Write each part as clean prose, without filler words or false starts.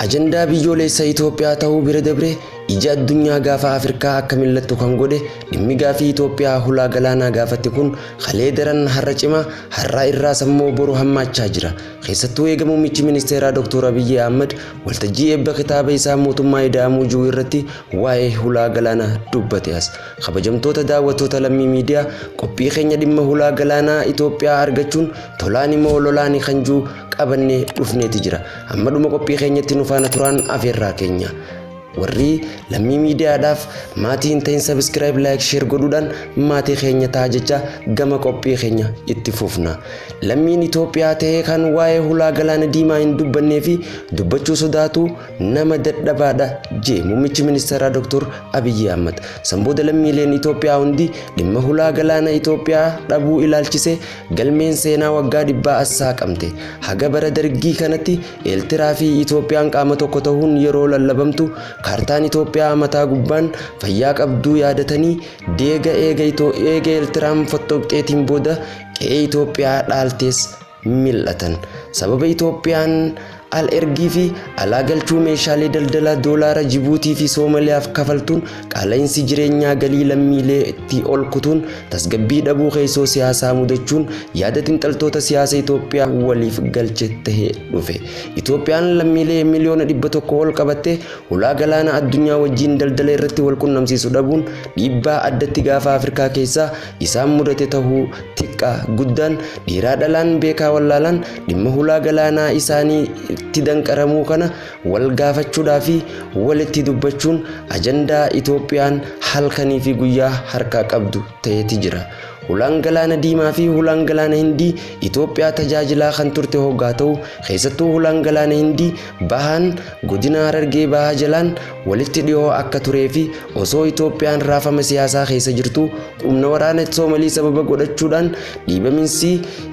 Ajandaa biyyoolessa Itoophiyaa ta'uu bira dabre ija addunyaa gaafa Afrikaa akka millattu kan godhe dhimmi gaafii Itoophiyaa hulaa galaanaa gaafatti kun halee daran har'a cima har'a irraa sammoo boru hammaachaa jira. Keessattuu eegamu muummichi ministeeraa Dr. Abiy Ahmed waltajjii eebba kitaaba isaa mootummaa ida'amuu jiru irratti waa'ee hulaa galaanaa dubbate as. Kabajamtoota daawwattoota lammii miidiyaa qophii keenya dhimma hulaa galaanaa Itoophiyaa argachuun tolaan immoo lolaanii kan jiru qabannee dhufneeti jira. Amma dhuma qophii keenyatti nu faana turaan afeerraa keenya. Warri lammii miidiyaadhaaf maatii hin ta'in subscribe like share godhuudhaan maatii keenya ta'a jecha gama qophii keenya itti fufna. Lammiin Itoophiyaa ta'ee kan waa'ee hulaa galaana diimaa hin dubbannee fi dubbachuu sodaatu nama dadhabaadha jee muummichi ministeeraa Dr. Abiy Ahmed. Sanbooda lammiileen Itoophiyaa hundi dhimma hulaa galaana Itoophiyaa dhabuu ilaalchise galmeen seenaa waggaa 100 assaa qabte. Haga bara dargii kanatti Eertiraa fi Itoophiyaan qaama tokko ta'uun yeroo lallabamtu kaartaan Itoophiyaa mataa gubbaan fayyaa qabduu yaadatanii deega eega Eertiraan fottoqxeetiin booda qe'ee Itoophiyaa dhaaltees mil'atan. Sababa Itoophiyaan al ergii fi alaa galchuu meeshaalee daldalaa doolaara Jibuutii fi Soomaliyaaf kafaltuun qaala'insi jireenyaa galii lammiilee itti ol kutuun tasgabbii dhabuu keessoo siyaasaa mudachuun yaada xiinxaltoota siyaasa Itoophiyaa waliif galche tahee dhufe. Itoophiyaan lammiilee miliyoona 100 ol qabatte hulaa galaana addunyaa wajjin daldala irratti wal qunnamsiisuu dhabuun dhiibbaa addatti gaafa Afrikaa keessaa isaan mudate tahuu xiqqaa guddaan dhiiraa dhalaan beekaa wallaalaan dhimma hulaa galaanaa isaanii itti danqaramuu kana wal gaafachuudhaa fi walitti dubbachuun ajandaa Itoophiyaan halkanii fi guyyaa harkaa qabdu ta'eeti jira. Hulaan galaana diimaa fi hulaan galaana hindii Itoophiyaa tajaajilaa kan turte hoggaa ta'u keessattuu hulaan galaana hindii bahaan godina Harargee bahaa jalaan walitti dhiyoo akka turee fi osoo Itoophiyaan raafama siyaasaa keessa jirtu humna waraana Soomalii sababa godhachuudhaan dhiibaminsi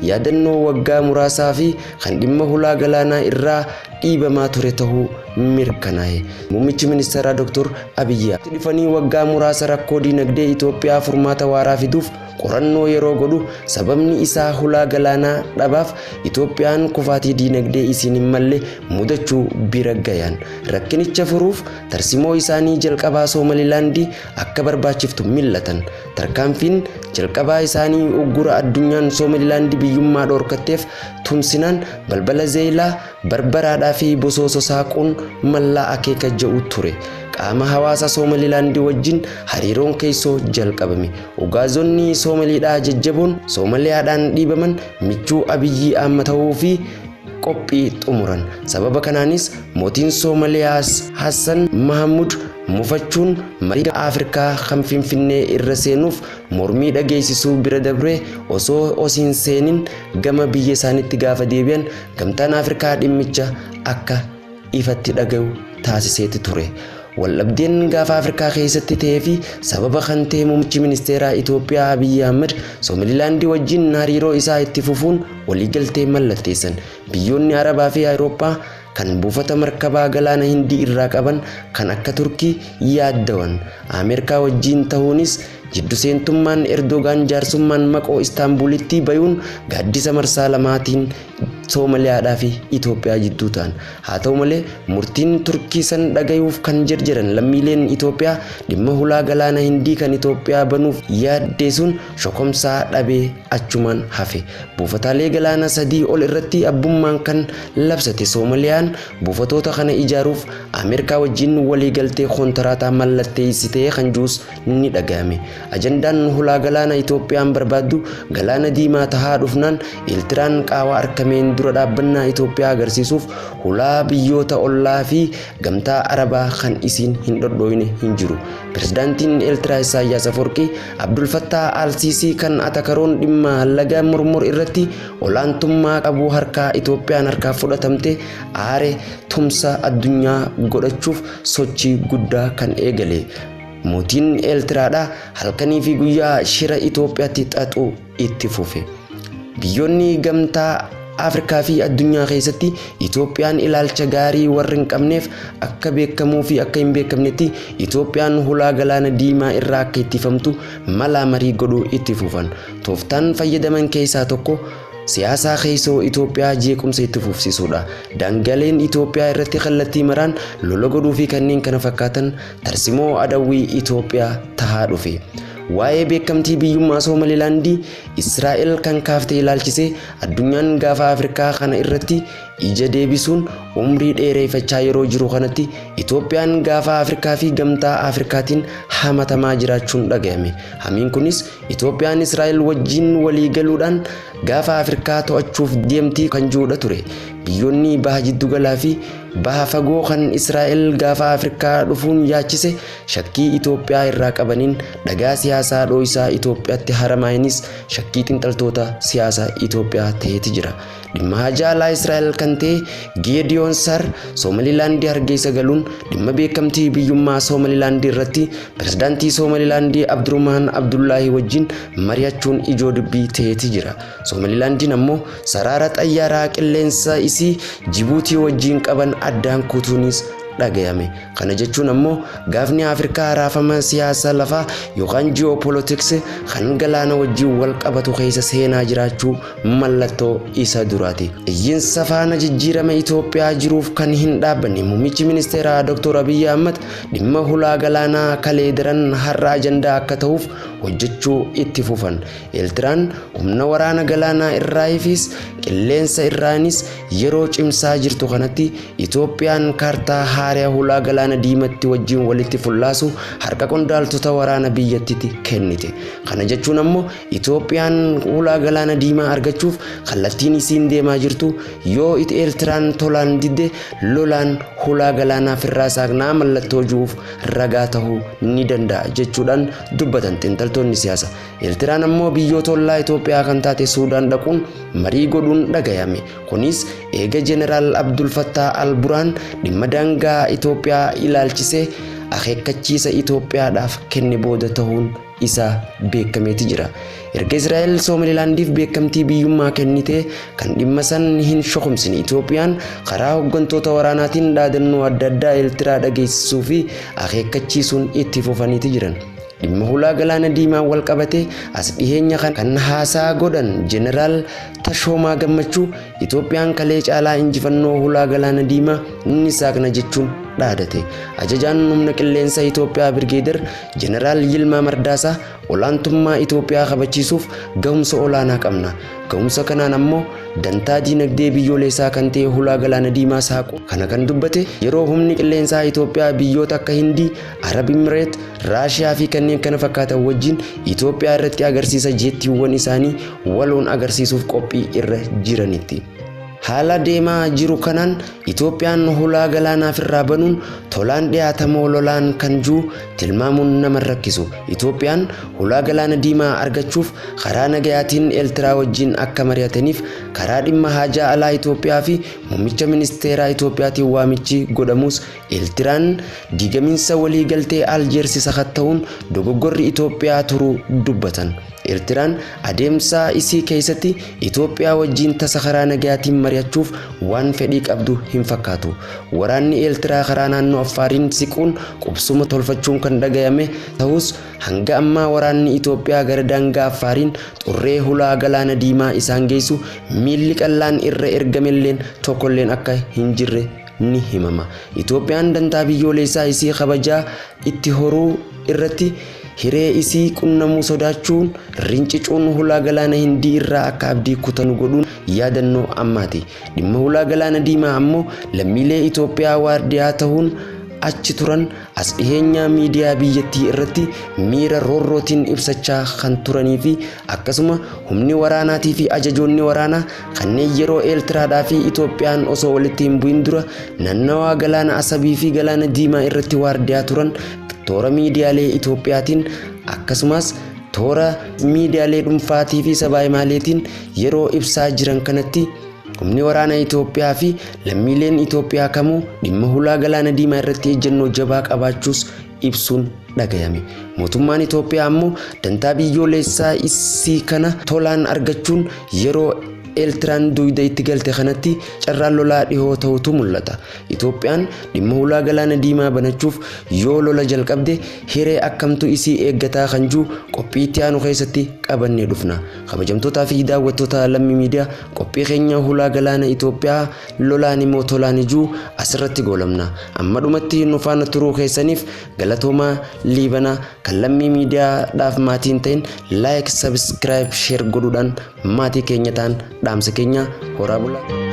yaadannoo waggaa muraasaa fi kan dhimma hulaa galaanaa irraa dhiibamaa ture ta'uu mirkanaa'e. Muummichi ministeeraa Dr. Abiy Ahmed dhufanii waggaa muraasa rakkoo dinagdee Itoophiyaa furmaata waaraa fiduuf qorannoo yeroo godhu sababni isaa hulaa galaanaa dhabaaf Itoophiyaan kufaatii dinagdee isiin hin malle mudachuu bira gayan. Rakkinicha furuuf tarsimoo isaanii jalqabaa Soomalilaandii akka barbaachiftu mil'atan. Tarkaanfiin jalqabaa isaanii uggura addunyaan Soomalilaandii biyyummaa dhorkatteef tumsinaan balbala zeelaa barbaraadhaa fi bosooso saaquun mallaa akeeka jedhu ture. Qaama hawaasa Soomalilaandii wajjin hariiroon keessoo jalqabame. Ugaazonni Soomaliidhaa jajjaboon Soomaliyaadhaan dhiibaman michuu Abiy Ahmed ta'uu fi qophii xumuran. Sababa kanaanis mootiin Soomaliyaas Hassan Mahamud mufachuun marii Afrikaa kan Finfinnee irra seenuuf mormii dhageessisuu bira dabre osoo osiin seenin gama biyya isaaniitti gaafa deebi'an gamtaan Afrikaa dhimmicha akka ifatti dhagahu taasiseeti ture. Waldhabdeen gaafa Afrikaa keessatti ta'ee fi sababa kan ta'e muummichi ministeeraa Itoophiyaa Abiy Ahmed Soomalilaandii wajjin hariiroo isaa itti fufuun waliigaltee mallatteessan. Biyyoonni Arabaa fi Awurooppaa kan buufata markabaa galaana hindii irraa qaban kan akka Turkii yaaddawan. Ameerikaa wajjin ta'uunis jiddu seentummaan Erdogan jaarsummaan maqoo Istaanbulitti bayuun gaaddisa marsaa lamaatiin Soomaliyaadhaa fi Itoophiyaa jidduu ta'an. Haa ta'u malee murtiin Turkii san dhagayuuf kan jirjiran lammiileen Itoophiyaa dhimma hulaa galaana hindii kan Itoophiyaa banuuf yaaddeessuun shokomsaa dhabee achumaan hafe. Buufataalee galaana 3 ol irratti abbummaan kan labsate Soomaliyaan buufatoota kana ijaaruuf Ameerikaa wajjin waliigaltee koontiraataa mallatteessitee kan jirus ni dhagahame. Ajandaan hulaa galaana Itoophiyaan barbaaddu galaana diimaa tahaa dhufnaan Eertiraan qaawaa arkameen dura dhaabbannaa Itoophiyaa agarsiisuuf hulaa biyyoota ollaa fi gamtaa Arabaa kan isiin hin dhodhooyne hin jiru. Pirezidaantiin Eertiraa Isaayyaas Afwerqii Abdul Fattah al-Sisii kan atakaroon dhimma laga Mormor irratti olaantummaa qabu harkaa Itoophiyaan harkaa fudhatamte aare tumsa addunyaa godhachuuf sochii guddaa kan eegale. Mootiin Eertiraadhaa halkanii fi guyyaa shira Itoophiyaatti xaxuu itti fufe. Biyyoonni gamtaa Afrikaa fi addunyaa keessatti Itoophiyaan ilaalcha gaarii warri hin qabneef akka beekamuu fi akka hin beekamnetti Itoophiyaan hulaa galaana diimaa irraa akka ittifamtu mala marii godhuu itti fufan. Tooftaan fayyadaman keessaa tokko siyaasa keessoo Itoophiyaa jeequmsa itti fufsiisuudha. Daangaleen Itoophiyaa irratti kallattii maraan lola godhuu fi kanneen kana fakkaatan tarsimoo adawwii Itoophiyaa tahaa dhufe. Waa'ee beekamtii biyyummaa Soomalilaandii Israa'el kan kaaftee ilaalchisee addunyaan gaafa Afrikaa kana irratti ija deebisuun umrii dheereeffachaa yeroo jiru kanatti Itoophiyaan gaafa Afrikaa fi gamtaa Afrikaatiin hamatamaa jiraachuun dhaga'ame. Hamiin kunis Itoophiyaan Israa'el wajjin walii galuudhaan gaafa Afrikaa to'achuuf deemtii kan jiruudha ture. Biyyoonni baha jiddu galaa fi baha fagoo kan Israa'el gaafa Afrikaa dhufuun yaachise shakkii Itoophiyaa irraa qabaniin dhagaa siyaasaa dhoo'isaa Itoophiyaatti haramaayinis shakkii xinxaltoota siyaasaa Itoophiyaa ta'eeti jira. Dhimma hajaalaa Israa'el kan ta'e Geediyoon Sar Soomalilaandii hargeessa galuun dhimma beekamtii biyyummaa Soomalilaandii irratti pirezidaantii Soomalilaandii Abdurrahmaan Abdullaahi wajjin mari'achuun ijoo dubbii ta'eeti jira. Soomalilaandiin ammoo saraara xayyaaraa qilleensa isii Jibuutii wajjin qaban addaan kutuunis dhagayame. Kana jechuun ammoo gaafni Afrikaa raafama siyaasa lafaa yookaan ji'oopolitiks kan galaana wajjin wal qabatu keessa seenaa jiraachuu mallattoo isa duraati. Iyyiinsa faana jijjiirama Itoophiyaa jiruuf kan hin dhaabbanne muummichi ministeeraa Dr. Abiy Ahmed dhimma hulaa galaanaa kalee daran har'a ajandaa akka ta'uuf hojjechuu itti fufan. Eertiraan humna waraana galaanaa irraayifis qilleensa irraanis yeroo cimsaa jirtu kanatti Itoophiyaan kaartaa haaraa hulaa galaana diimatti wajjin walitti fullaasu harka qondaaltota waraana biyyattiitti kennite. Kana jechuun ammoo Itoophiyaan hulaa galaana diimaa argachuuf kallattiin isiin deemaa jirtu yoo Eertiraan tolaan didde lolaan hulaa galaanaa firraa saaqnaa mallattoo juuf ragaa ta'uu ni danda'a jechuudhaan dubbatan xiinxaltoonni siyaasa. Eertiraan ammoo biyyoota ollaa Itoophiyaa kan taate Suudaan dhaquun marii godhuun dhagayame. Kunis eega Jeneraal Abdul Fattah al-Burhaan dhimma daangaa Itoophiyaa ilaalchisee akeekkachiisa Itoophiyaadhaaf kenne booda ta'uun isaa beekameeti jira. Erga Israa'el Soomalilaandiif beekamtii biyyummaa kennite kan dhimma san hin shokomsine Itoophiyaan karaa hooggantoota waraanaatiin dhaadannoo adda addaa Eertiraa dhageessisuu fi akeekkachiisuun itti fufaniiti jiran. Dhimma hulaa galaana diimaa wal qabate as dhiheenya kan haasaa godhan Jeneraal Tashoomaa Gammachuu Itoophiyaan kalee caalaa injifannoo hulaa galaana diimaa ni saaqna jechuun dhaadate. Ajajaan humna qilleensa Itoophiyaa Birgeeder Jeneraal Yilmaa Mardaasaa olaantummaa Itoophiyaa kabachiisuuf gahumsa olaanaa qabna. Gahumsa kanaan ammoo dantaa diinagdee biyyoolessaa kan ta'e hulaa galaana diimaa saaqu. Kana kan dubbate yeroo humni qilleensaa Itoophiyaa biyyoota akka Hindii, Arab Emireet, Raashiyaa fi kanneen kana fakkaatan wajjin Itoophiyaa irratti agarsiisa jeettiiwwan isaanii waloon agarsiisuuf qophii irra jiranitti. Haala deemaa jiru kanaan Itoophiyaan hulaa galaanaaf irraa banuun tolaan dhiyaatamoo lolaan kan jiru tilmaamuun nama rakkisu. Itoophiyaan hulaa galaana diimaa argachuuf karaa nagayaatiin Eertiraa wajjin akka mari'ataniif karaa dhimma haajaa alaa Itoophiyaa fi muummicha ministeeraa Itoophiyaatiin waamichi godhamus Eertiraan diigamiinsa waliigaltee Aljeersi sakatta'uun dogoggorri Itoophiyaa turuu dubbatan. Eertiraan adeemsa isii keessatti Itoophiyaa wajjin tasa karaa nagayaatiin mari'achuuf waan fedhii qabdu hin fakkaatu. Waraanni Eertiraa karaa naannoo Affaariin siquun qubsuma tolfachuun kan dhagayame ta'us hanga ammaa waraanni Itoophiyaa gara daangaa Affaariin xurree hulaa galaana diimaa isaan geessu miilli qallaan irra ergamelleen tokkolleen akka hin jirre ni himama. Itoophiyaan dantaa biyyoolessaa isii kabajaa itti horuu irratti hiree isii qunnamuu sodaachuun rincicuun hulaa galaana Hindii irraa akka abdii kutanu godhuun yaadannoo ammaati. Dhimma hulaa galaana diimaa ammoo lammiilee Itoophiyaa waardiyaa ta'uun achi turan as dhiheenya miidiyaa biyyattii irratti miira roorrootiin ibsachaa kan turanii fi akkasuma humni waraanaatii fi ajajoonni waraanaa kanneen yeroo Eertiraadhaa fi Itoophiyaan osoo walitti hin bu'in dura naannawaa galaana Asabii fi galaana diimaa irratti waardiyaa turan toora miidiyaalee Itoophiyaatiin akkasumas toora miidiyaalee dhuunfaatii fi sabaahimaaleetiin yeroo ibsaa jiran kanatti humni waraana Itoophiyaa fi lammiileen Itoophiyaa kamuu dhimma hulaa galaana diimaa irratti ejjennoo jabaa qabaachuus ibsuun dhagayame. Mootummaan Itoophiyaa ammoo dantaa biyyoolessaa isii kana tolaan argachuun yeroo Eeltiraan duuda itti galte kanatti carraan lolaa dhihoo ta'utu mul'ata. Itoophiyaan dhimma hulaa galaana diimaa banachuuf yoo lola jalqabde hiree akkamtu isii eeggataa kan jiru qophii itti aanu keessatti qabannee dhufna. Kabajamtootaa fi daawwattoota Lammii Miidiyaa qophii keenya hulaa galaana Itoophiyaa lolaan immoo tolaan ijuu asirratti goolamna. Amma dhumatti nu faana turuu keessaniif galatoomaa liibana kan Lammii Miidiyaadhaaf maatiin ta'in like, subscribe, share godhuudhaan maatii keenya ta'an dhaamsa keenya horaa bulaa.